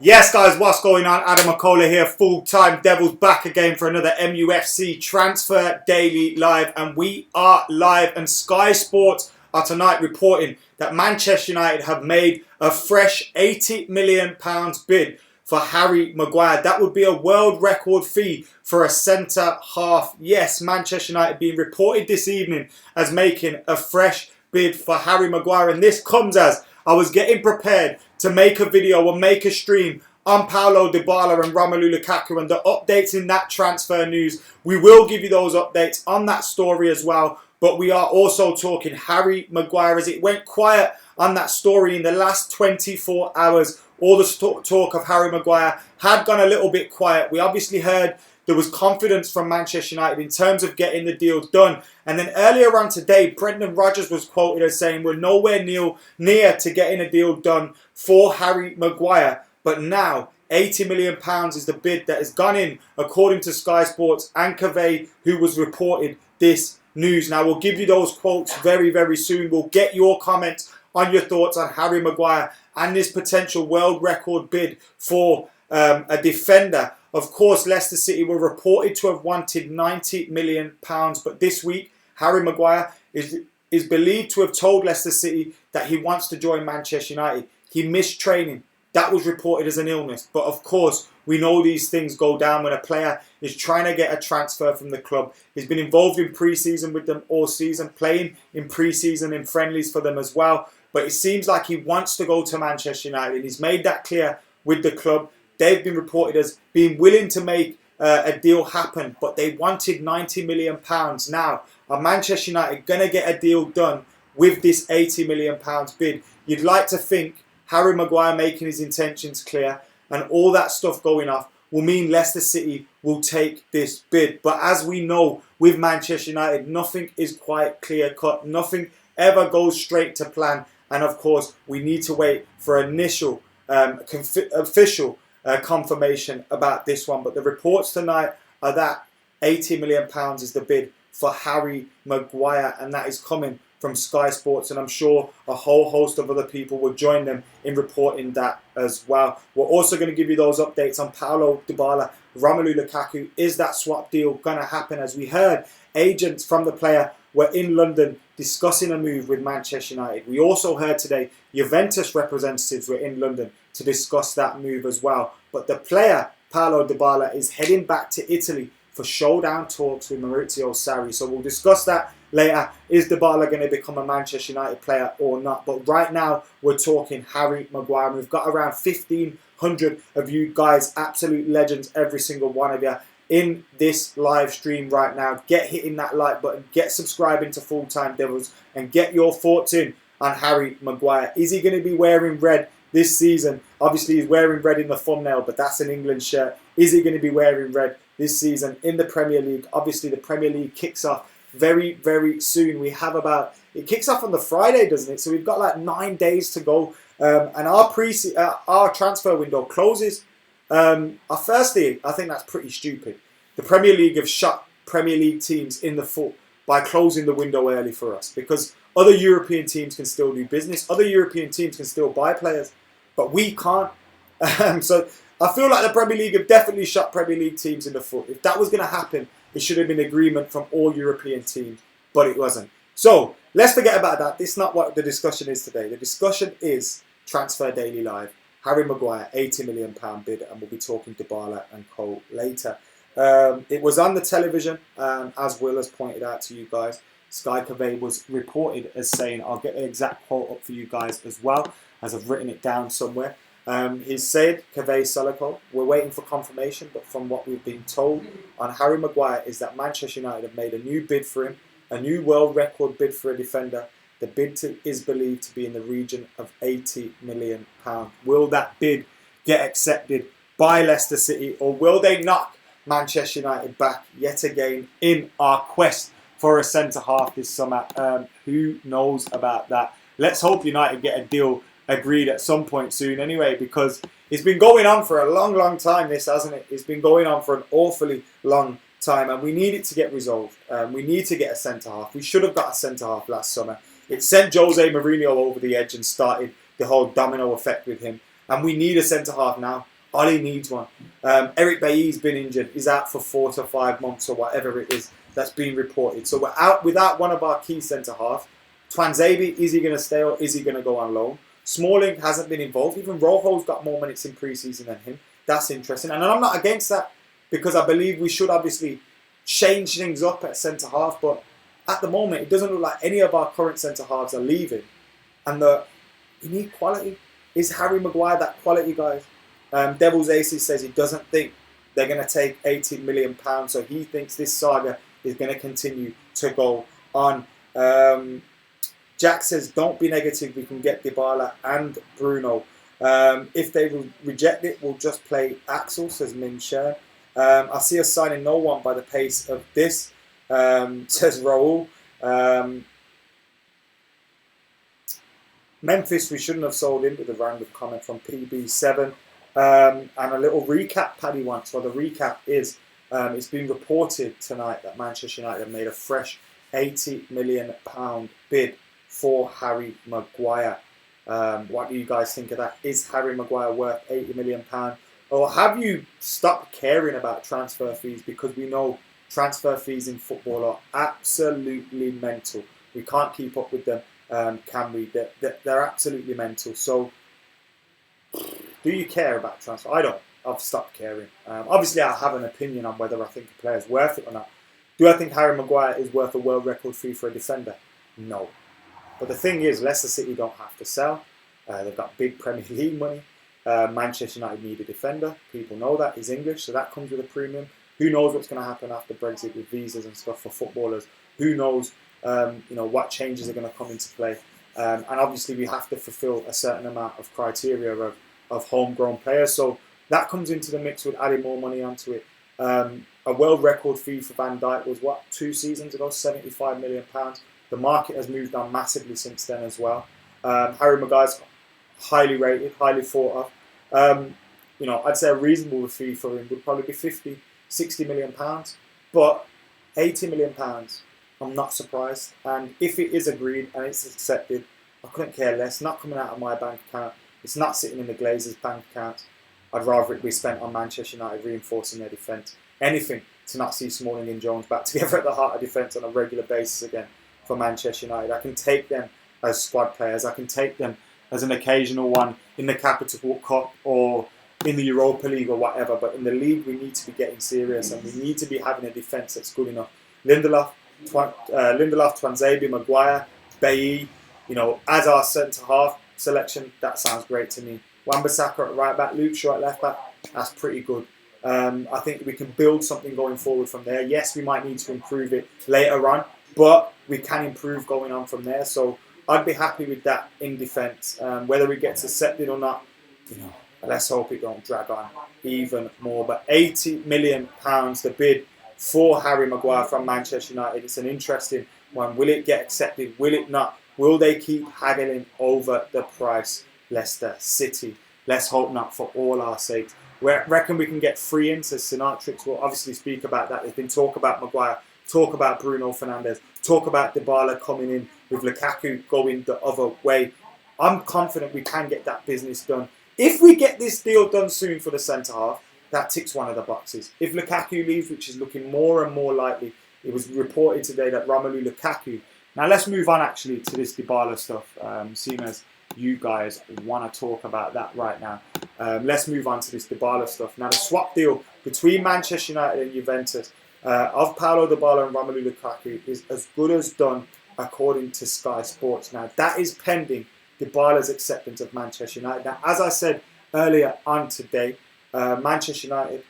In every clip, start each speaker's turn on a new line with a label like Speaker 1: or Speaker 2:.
Speaker 1: Yes, guys, what's going on? Adam McCullough here, full-time Devils, back again for another MUFC Transfer Daily Live. And we are live, and Sky Sports are tonight reporting that Manchester United have made a fresh £80 million bid for Harry Maguire. That would be a world record fee for a centre-half. Yes, Manchester United being reported this evening as making a fresh bid for Harry Maguire. And this comes as I was getting prepared to make a video or make a stream on Paulo Dybala and Romelu Lukaku and the updates in that transfer news. We will give you those updates on that story as well. But we are also talking Harry Maguire as it went quiet on that story in the last 24 hours. All the talk of Harry Maguire had gone a little bit quiet. We obviously heard there was confidence from Manchester United in terms of getting the deal done. And then earlier on today, Brendan Rodgers was quoted as saying we're nowhere near to getting a deal done for Harry Maguire. But now, £80 million is the bid that has gone in, according to Sky Sports and Cavey, who was reported this news. Now, we'll give you those quotes very, very soon. We'll get your comments on your thoughts on Harry Maguire and this potential world record bid for a defender. Of course, Leicester City were reported to have wanted £90 million. But this week, Harry Maguire is believed to have told Leicester City that he wants to join Manchester United. He missed training. That was reported as an illness. But of course, we know these things go down when a player is trying to get a transfer from the club. He's been involved in pre-season with them all season, playing in pre-season in friendlies for them as well. But it seems like he wants to go to Manchester United. And he's made that clear with the club. They've been reported as being willing to make a deal happen, but they wanted £90 million. Now, are Manchester United going to get a deal done with this £80 million bid? You'd like to think Harry Maguire making his intentions clear and all that stuff going off will mean Leicester City will take this bid. But as we know, with Manchester United, nothing is quite clear-cut. Nothing ever goes straight to plan. And of course, we need to wait for initial official confirmation about this one. But the reports tonight are that £80 million is the bid for Harry Maguire, and that is coming from Sky Sports, and I'm sure a whole host of other people will join them in reporting that as well. We're also going to give you those updates on Paulo Dybala, Romelu Lukaku. Is that swap deal going to happen? As we heard, agents from the player were in London discussing a move with Manchester United. We also heard today Juventus representatives were in London to discuss that move as well. But the player, Paulo Dybala, is heading back to Italy for showdown talks with Maurizio Sarri. So we'll discuss that later. Is Dybala going to become a Manchester United player or not? But right now, we're talking Harry Maguire. We've got around 1,500 of you guys, absolute legends, every single one of you, in this live stream right now. Get hitting that like button, get subscribing to Full Time Devils, and get your thoughts in on Harry Maguire. Is he going to be wearing red this season? Obviously, he's wearing red in the thumbnail, but that's an England shirt. Is he going to be wearing red this season in the Premier League? Obviously, the Premier League kicks off very, very soon. We have it kicks off on the Friday, doesn't it? So we've got like 9 days to go. And our transfer window closes. Firstly, I think that's pretty stupid. The Premier League have shot Premier League teams in the foot by closing the window early for us, because other European teams can still do business. Other European teams can still buy players, but we can't. So I feel like the Premier League have definitely shot Premier League teams in the foot. If that was going to happen, it should have been agreement from all European teams, but it wasn't. So let's forget about that. This is not what the discussion is today. The discussion is Transfer Daily Live. Harry Maguire, £80 million bid, and we'll be talking Dybala and co later. It was on the television, as Will has pointed out to you guys. Sky Cavey was reported as saying, I'll get the exact quote up for you guys as well, as I've written it down somewhere. He said, Cavey Salico, we're waiting for confirmation, but from what we've been told on Harry Maguire is that Manchester United have made a new bid for him, a new world record bid for a defender. The bid is believed to be in the region of £80 million. Will that bid get accepted by Leicester City, or will they knock Manchester United back yet again in our quest for a centre-half this summer? Who knows about that? Let's hope United get a deal agreed at some point soon anyway, because it's been going on for a long, long time, this, hasn't it? It's been going on for an awfully long time, and we need it to get resolved. We need to get a centre-half. We should have got a centre-half last summer. It sent Jose Mourinho over the edge and started the whole domino effect with him. And we need a centre-half now. Ollie needs one. Eric Bailly's been injured. He's out for 4 to 5 months or whatever it is that's been reported. So we're out without one of our key centre-halves. Twanzebe, is he going to stay or is he going to go on loan? Smalling hasn't been involved. Even Rojo's got more minutes in pre-season than him. That's interesting. And I'm not against that because I believe we should obviously change things up at centre-half. But at the moment, it doesn't look like any of our current centre-halves are leaving. And we need quality. Is Harry Maguire that quality, guys? Devil's Aces says he doesn't think they're going to take £18 million. So he thinks this saga is going to continue to go on. Jack says, don't be negative. We can get Dybala and Bruno. If they reject it, we'll just play Axel, says Min Sher. I see us signing no one by the pace of this, says Raul. Memphis, we shouldn't have sold him, with a random comment from PB7. And a little recap Paddy wants. Well, the recap is it's been reported tonight that Manchester United have made a fresh £80 million bid for Harry Maguire. What do you guys think of that? Is Harry Maguire worth £80 million? Or have you stopped caring about transfer fees? Because we know transfer fees in football are absolutely mental. We can't keep up with them, can we? They're absolutely mental. So, do you care about transfer? I don't. I've stopped caring. Obviously, I have an opinion on whether I think a player is worth it or not. Do I think Harry Maguire is worth a world record fee for a defender? No. But the thing is, Leicester City don't have to sell. They've got big Premier League money. Manchester United need a defender. People know that. He's English, so that comes with a premium. Who knows what's going to happen after Brexit with visas and stuff for footballers? Who knows what changes are going to come into play? And obviously, we have to fulfil a certain amount of criteria of homegrown players. So that comes into the mix with adding more money onto it. A world record fee for Van Dijk was, 2 seasons ago? £75 million. The market has moved on massively since then as well. Harry Maguire's highly rated, highly thought of. I'd say a reasonable fee for him would probably be 50, 60 million pounds. But 80 million pounds, I'm not surprised. And if it is agreed and it's accepted, I couldn't care less. Not coming out of my bank account. It's not sitting in the Glazers' bank account. I'd rather it be spent on Manchester United reinforcing their defence. Anything to not see Smalling and Jones back together at the heart of defence on a regular basis again for Manchester United. I can take them as squad players. I can take them as an occasional one in the Capital Cup or in the Europa League or whatever. But in the league, we need to be getting serious and we need to be having a defence that's good enough. Lindelof, Twanzebe, Maguire, Bailly, as our centre-half selection, that sounds great to me. Wan-Bissaka at right back, Luke Shaw at left back, that's pretty good. I think we can build something going forward from there. Yes, we might need to improve it later on, but we can improve going on from there. So I'd be happy with that in defence. Whether we get accepted or not, let's hope it don't drag on even more. But £80 million, the bid for Harry Maguire from Manchester United. It's an interesting one. Will it get accepted? Will it not? Will they keep haggling over the price? Leicester City. Let's hope not for all our sakes. We reckon we can get 3 in, says Sinatrix. We'll obviously speak about that. There's been talk about Maguire, talk about Bruno Fernandes, talk about Dybala coming in with Lukaku going the other way. I'm confident we can get that business done. If we get this deal done soon for the centre-half, that ticks one of the boxes. If Lukaku leaves, which is looking more and more likely, it was reported today that Romelu Lukaku... Now let's move on actually to this Dybala stuff, seeing as you guys want to talk about that right now. Let's move on to this Dybala stuff. Now the swap deal between Manchester United and Juventus of Paulo Dybala and Romelu Lukaku is as good as done according to Sky Sports. Now that is pending Dybala's acceptance of Manchester United. Now as I said earlier on today, Manchester United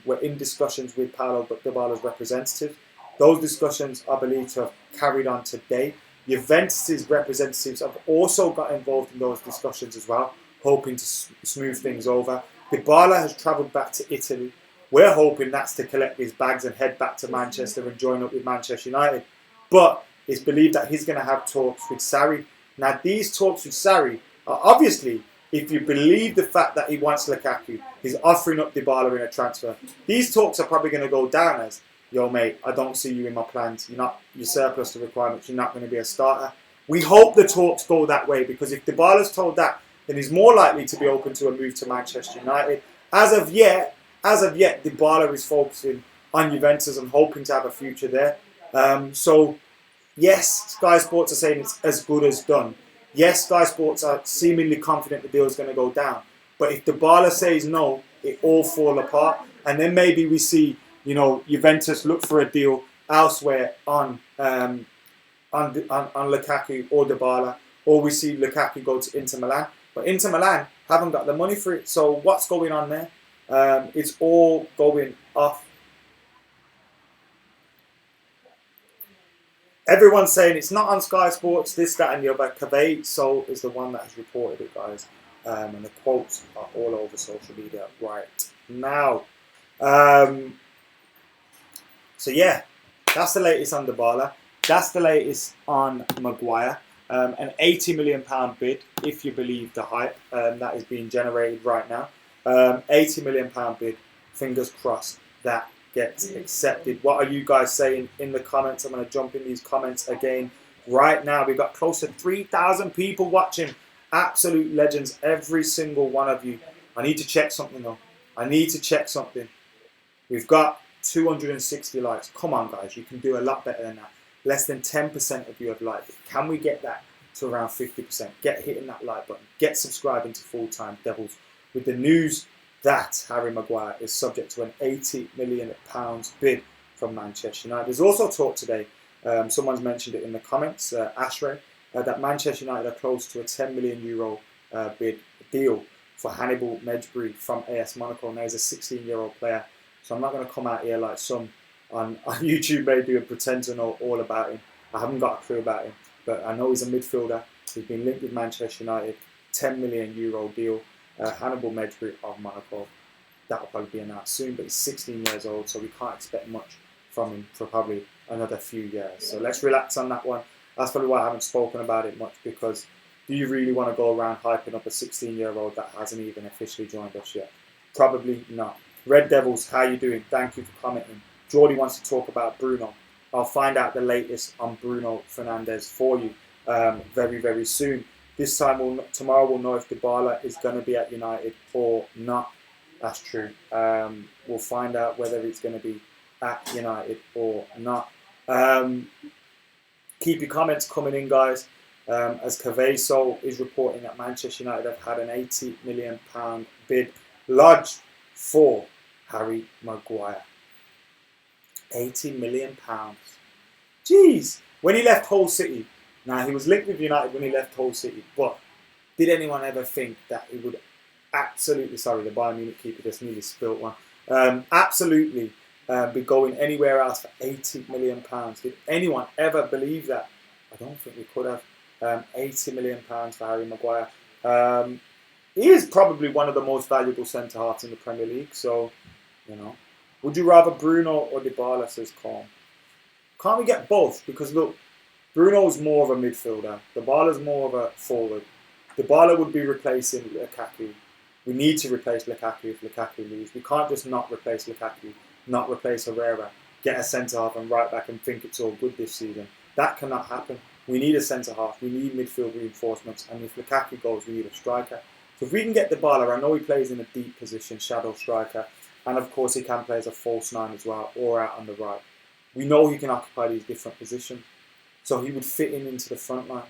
Speaker 1: were in discussions with Paulo Dybala's representatives. Those discussions are believed to have carried on today. Juventus' representatives have also got involved in those discussions as well, hoping to smooth things over. Dybala has travelled back to Italy. We're hoping that's to collect his bags and head back to Manchester and join up with Manchester United. But it's believed that he's going to have talks with Sarri. Now, these talks with Sarri are obviously, if you believe the fact that he wants Lukaku, he's offering up Dybala in a transfer. These talks are probably going to go down as, yo mate, I don't see you in my plans. You surplus the requirements. You're not going to be a starter. We hope the talks go that way because if Dybala's told that, then he's more likely to be open to a move to Manchester United. as of yet, Dybala is focusing on Juventus and hoping to have a future there. So, yes, Sky Sports are saying it's as good as done. Yes, Sky Sports are seemingly confident the deal is going to go down. But if Dybala says no, it all fall apart. And then maybe we see, Juventus look for a deal elsewhere on Lukaku or Dybala. Or we see Lukaku go to Inter Milan. But Inter Milan haven't got the money for it. So what's going on there? It's all going off. Everyone's saying it's not on Sky Sports, this, that and the other. Cavade Soul is the one that has reported it, guys. And the quotes are all over social media right now. So yeah, that's the latest on Dybala. That's the latest on Maguire. An £80 million bid, if you believe the hype that is being generated right now. £80 million bid. Fingers crossed that gets accepted. What are you guys saying in the comments? I'm going to jump in these comments again right now. We've got close to 3,000 people watching. Absolute legends, every single one of you. I need to check something though. We've got 260 likes. Come on, guys. You can do a lot better than that. Less than 10% of you have liked it. Can we get that to around 50%? Get hitting that like button. Get subscribing to Full Time Devils with the news that Harry Maguire is subject to an £80 million bid from Manchester United. There's also talk today, someone's mentioned it in the comments, Ashray, that Manchester United are close to a €10 million bid deal for Hannibal Mejbri from AS Monaco. Now he's a 16-year-old player, so I'm not going to come out here like some on YouTube may do and pretend to know all about him. I haven't got a clue about him, but I know he's a midfielder. He's been linked with Manchester United, €10 million deal. Hannibal Mejbri of Monaco. That'll probably be announced soon, but he's 16 years old, so we can't expect much from him for probably another few years. So let's relax on that one. That's probably why I haven't spoken about it much, because do you really want to go around hyping up a 16-year-old that hasn't even officially joined us yet? Probably not. Red Devils, how you doing? Thank you for commenting. Geordie wants to talk about Bruno. I'll find out the latest on Bruno Fernandes for you very, very soon. This time, tomorrow we'll know if Dybala is going to be at United or not. That's true. We'll find out whether it's going to be at United or not. Keep your comments coming in, guys. As Cavaso is reporting that Manchester United have had an £80 million bid lodged for Harry Maguire. £80 million. Jeez. When he left Hull City, now, he was linked with United when he left Hull City, but did anyone ever think that he would absolutely, sorry, the Bayern Munich keeper just nearly spilt one, absolutely be going anywhere else for £80 million? Did anyone ever believe that? I don't think we could have. £80 million for Harry Maguire. He is probably one of the most valuable centre-halves in the Premier League, so, Would you rather Bruno or Dybala, says Colm. Can't we get both? Because, look, Bruno's more of a midfielder. Dybala's more of a forward. Dybala would be replacing Lukaku. We need to replace Lukaku if Lukaku leaves. We can't just not replace Lukaku, not replace Herrera, get a centre-half and right back and think it's all good this season. That cannot happen. We need a centre-half. We need midfield reinforcements. And if Lukaku goes, we need a striker. So if we can get Dybala, I know he plays in a deep position, shadow striker. And of course he can play as a false nine as well, or out on the right. We know he can occupy these different positions. So he would fit in into the front line.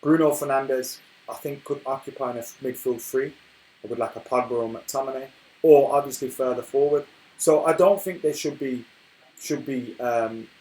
Speaker 1: Bruno Fernandes, I think, could occupy in a midfield three, with like a Pogba or McTominay, or obviously further forward. So I don't think they should be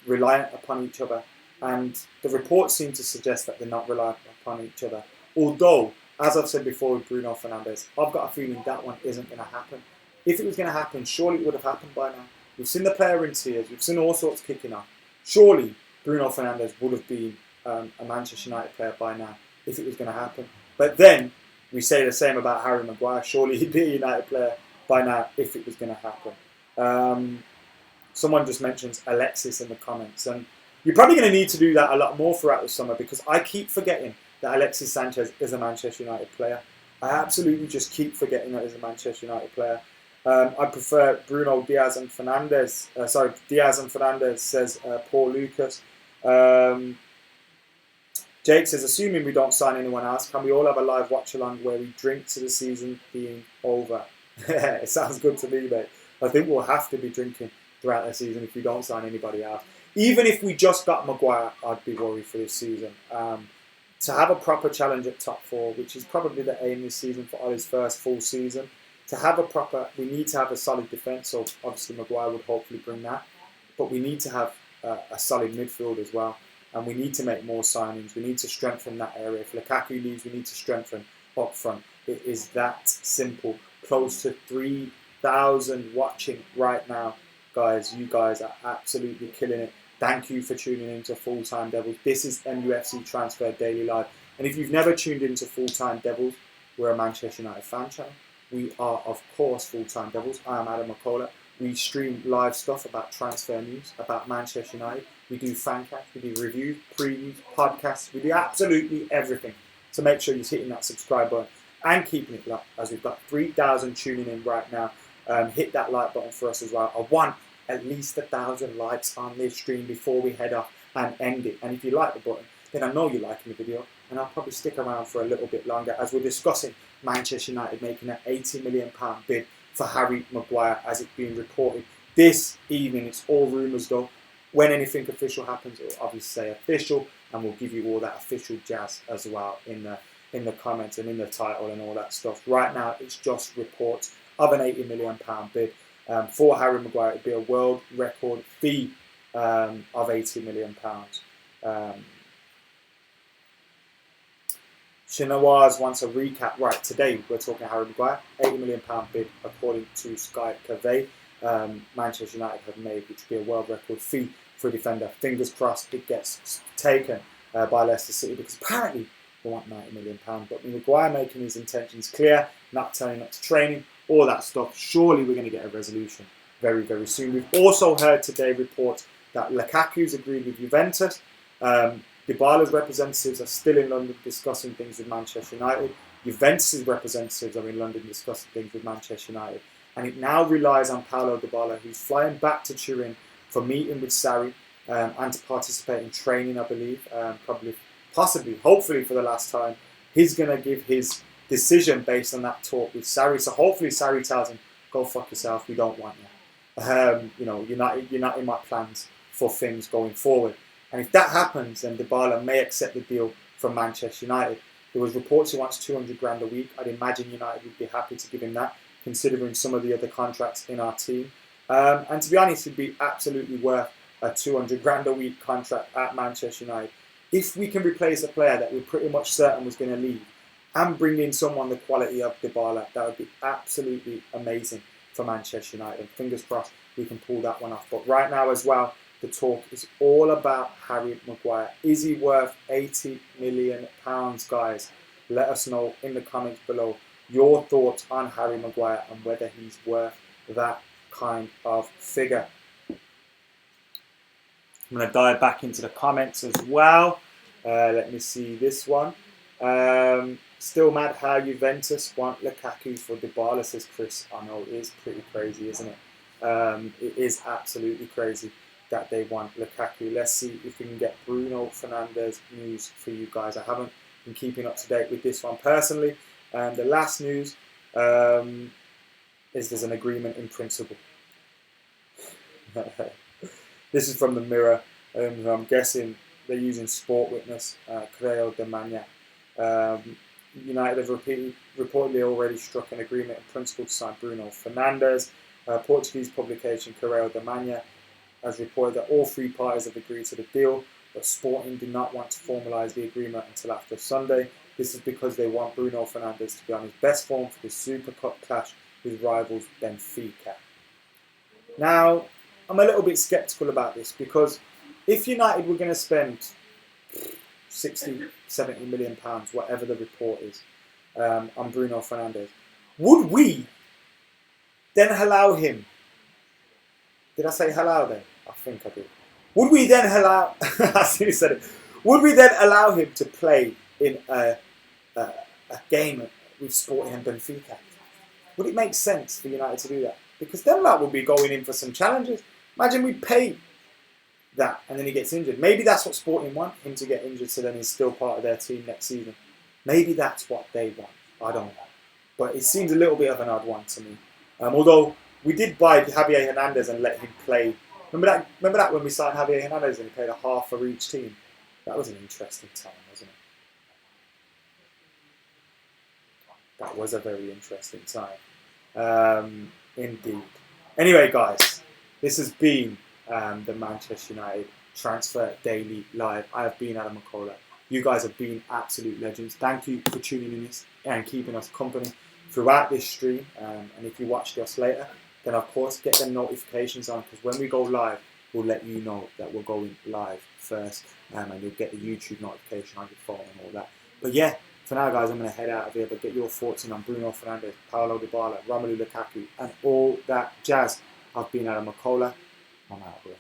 Speaker 1: reliant upon each other. And the reports seem to suggest that they're not reliant upon each other. Although, as I've said before with Bruno Fernandes, I've got a feeling that one isn't going to happen. If it was going to happen, surely it would have happened by now. We've seen the player in tears. We've seen all sorts kicking off. Surely Bruno Fernandes would have been a Manchester United player by now if it was going to happen. But then we say the same about Harry Maguire. Surely he'd be a United player by now if it was going to happen. Someone just mentions Alexis in the comments. And you're probably going to need to do that a lot more throughout the summer, because I keep forgetting that Alexis Sanchez is a Manchester United player. I absolutely just keep forgetting that he's a Manchester United player. I prefer Bruno Diaz and Fernandes. Diaz and Fernandes, says Paul Lucas. Jake says, assuming we don't sign anyone else, can we all have a live watch along where we drink to the season being over? It sounds good to me, mate. I think we'll have to be drinking throughout the season if we don't sign anybody else. Even if we just got Maguire, I'd be worried for this season. To have a proper challenge at top four, which is probably the aim this season for Ollie's first full season, we need to have a solid defence. So obviously Maguire would hopefully bring that, but we need to have a solid midfield as well, and we need to make more signings. We need to strengthen that area. If Lukaku leaves, we need to strengthen up front. It is that simple. Close to 3,000 watching right now, guys. You guys are absolutely killing it. Thank you for tuning in to Full Time Devils. This is MUFC Transfer Daily Live. And if you've never tuned into Full Time Devils, we're a Manchester United fan channel. We are, of course, Full Time Devils. I am Adam McCullough. We stream live stuff about transfer news, about Manchester United. We do fan casts, we do reviews, previews, podcasts. We do absolutely everything. So make sure you're hitting that subscribe button and keeping it locked, as we've got 3,000 tuning in right now. Hit that like button for us as well. I want at least 1,000 likes on this stream before we head off and end it. And if you like the button, then I know you're liking the video, and I'll probably stick around for a little bit longer as we're discussing Manchester United making an £80 million bid for Harry Maguire, as it's being reported this evening. It's all rumours though. When anything official happens, it'll obviously say official, and we'll give you all that official jazz as well in the comments and in the title and all that stuff. Right now, it's just reports of an £80 million bid. For Harry Maguire, it would be a world record fee of £80 million. Shinawaz wants a recap. Right, today we're talking Harry Maguire, £80 million bid according to Sky Cavey. Manchester United have made, which would be a world record fee for a defender. Fingers crossed it gets taken by Leicester City, because apparently they want £90 million. But Maguire making his intentions clear, not turning up to training, all that stuff. Surely we're going to get a resolution very, very soon. We've also heard today reports that Lukaku's agreed with Juventus. Dybala's representatives are still in London discussing things with Manchester United. Juventus' representatives are in London discussing things with Manchester United. And it now relies on Paulo Dybala, who's flying back to Turin for meeting with Sarri and to participate in training, I believe. Possibly, hopefully for the last time. He's going to give his decision based on that talk with Sarri. So hopefully Sarri tells him, go fuck yourself, we don't want you. You're not in my plans for things going forward. And if that happens, then Dybala may accept the deal from Manchester United. There was reports he wants 200 grand a week. I'd imagine United would be happy to give him that, considering some of the other contracts in our team. And to be honest, it'd be absolutely worth a 200 grand a week contract at Manchester United. If we can replace a player that we're pretty much certain was going to leave and bring in someone the quality of Dybala, that would be absolutely amazing for Manchester United. Fingers crossed we can pull that one off. But right now as well, the talk is all about Harry Maguire. Is he worth £80 million, guys? Let us know in the comments below your thoughts on Harry Maguire and whether he's worth that kind of figure. I'm going to dive back into the comments as well. Let me see this one. Still mad how Juventus want Lukaku for Dybala, says Chris. I know it is pretty crazy, isn't it? It is absolutely crazy that they want Lukaku. Let's see if we can get Bruno Fernandes news for you guys. I haven't been keeping up to date with this one personally. The last news is there's an agreement in principle. This is from the Mirror, who I'm guessing they're using Sport Witness, Creo de Mania. United have reportedly already struck an agreement in principle to sign Bruno Fernandes. Portuguese publication Correio da Manhã has reported that all three parties have agreed to the deal, but Sporting do not want to formalise the agreement until after Sunday. This is because they want Bruno Fernandes to be on his best form for the Super Cup clash with rivals Benfica. Now, I'm a little bit sceptical about this, because if United were going to spend 60, 70 million pounds, whatever the report is, on Bruno Fernandes, would we then allow him? Did I say halal then? I think I did. Would we then allow? I see you said it. Would we then allow him to play in a game with Sporting and Benfica? Would it make sense for United to do that? Because then that would be going in for some challenges. Imagine we pay that and then he gets injured. Maybe that's what Sporting want, him to get injured, so then he's still part of their team next season. Maybe that's what they want. I don't know. but it seems a little bit of an odd one to me. Although we did buy Javier Hernandez and let him play. Remember that when we signed Javier Hernandez and he played a half for each team? That was an interesting time, wasn't it? That was a very interesting time. Indeed. Anyway, guys, this has been the Manchester United Transfer Daily Live. I have been Adam McCullough. You guys have been absolute legends. Thank you for tuning in and keeping us company throughout this stream. And if you watched us later, then of course get them notifications on, because when we go live, we'll let you know that we're going live first, and you'll get the YouTube notification on your phone and all that. But yeah, for now, guys, I'm going to head out of here, but get your thoughts in on Bruno Fernandes, Paulo Dybala, Romelu Lukaku, and all that jazz. I've been Adam McCullough. I'm out of here.